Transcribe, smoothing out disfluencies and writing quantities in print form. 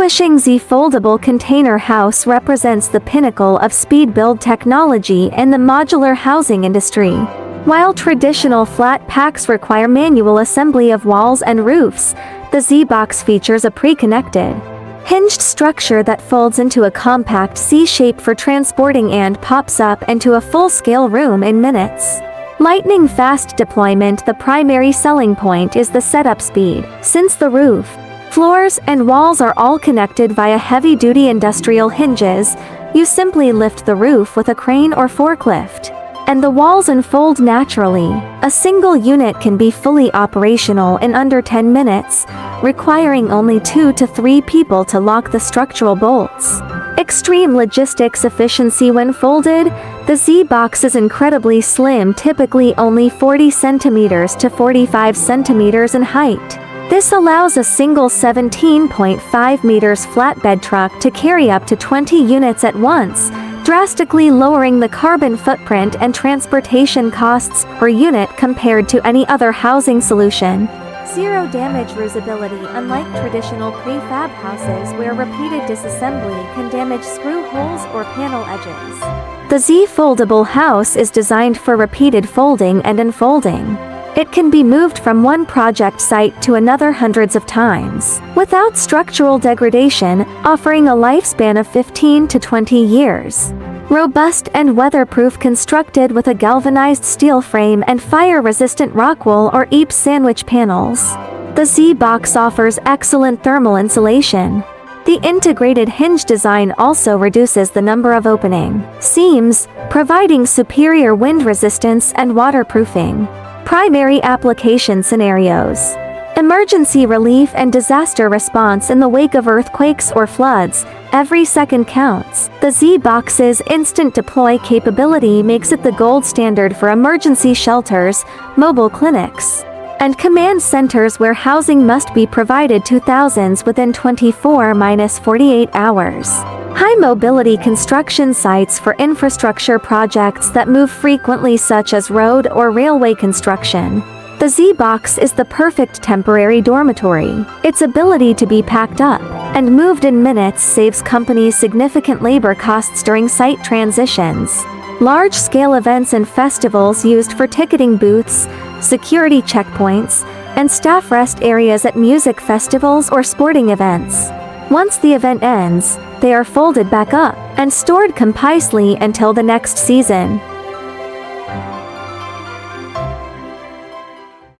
distinguishing Z-Foldable Container House represents the pinnacle of speed build technology in the modular housing industry. While traditional flat packs require manual assembly of walls and roofs, the Z-Box features a pre-connected, hinged structure that folds into a compact C-shape for transporting and pops up into a full-scale room in minutes. Lightning-fast deployment. The primary selling point is the setup speed. Since the roof, floors, and walls are all connected via heavy-duty industrial hinges, you simply lift the roof with a crane or forklift, and the walls unfold naturally. A single unit can be fully operational in under 10 minutes, requiring only 2 to 3 people to lock the structural bolts. Extreme logistics efficiency. When folded, the Z-Box is incredibly slim, typically only 40 centimeters to 45 centimeters in height. This allows a single 17.5 meters flatbed truck to carry up to 20 units at once, drastically lowering the carbon footprint and transportation costs per unit compared to any other housing solution. Zero damage reusability. Unlike traditional prefab houses where repeated disassembly can damage screw holes or panel edges, the Z-Foldable house is designed for repeated folding and unfolding. It can be moved from one project site to another hundreds of times, without structural degradation, offering a lifespan of 15 to 20 years. Robust and weatherproof. Constructed with a galvanized steel frame and fire-resistant rockwool or EAP sandwich panels, the Z-Box offers excellent thermal insulation. The integrated hinge design also reduces the number of opening seams, providing superior wind resistance and waterproofing. Primary application scenarios: emergency relief and disaster response in the wake of earthquakes or floods. Every second counts. The Z-Box's instant deploy capability makes it the gold standard for emergency shelters, mobile clinics, and command centers where housing must be provided to thousands within 24-48 hours. High mobility construction sites for infrastructure projects that move frequently, such as road or railway construction. The Z-Box is the perfect temporary dormitory. Its ability to be packed up and moved in minutes saves companies significant labor costs during site transitions. Large-scale events and festivals used for ticketing booths, security checkpoints, and staff rest areas at music festivals or sporting events. Once the event ends, they are folded back up and stored compactly until the next season.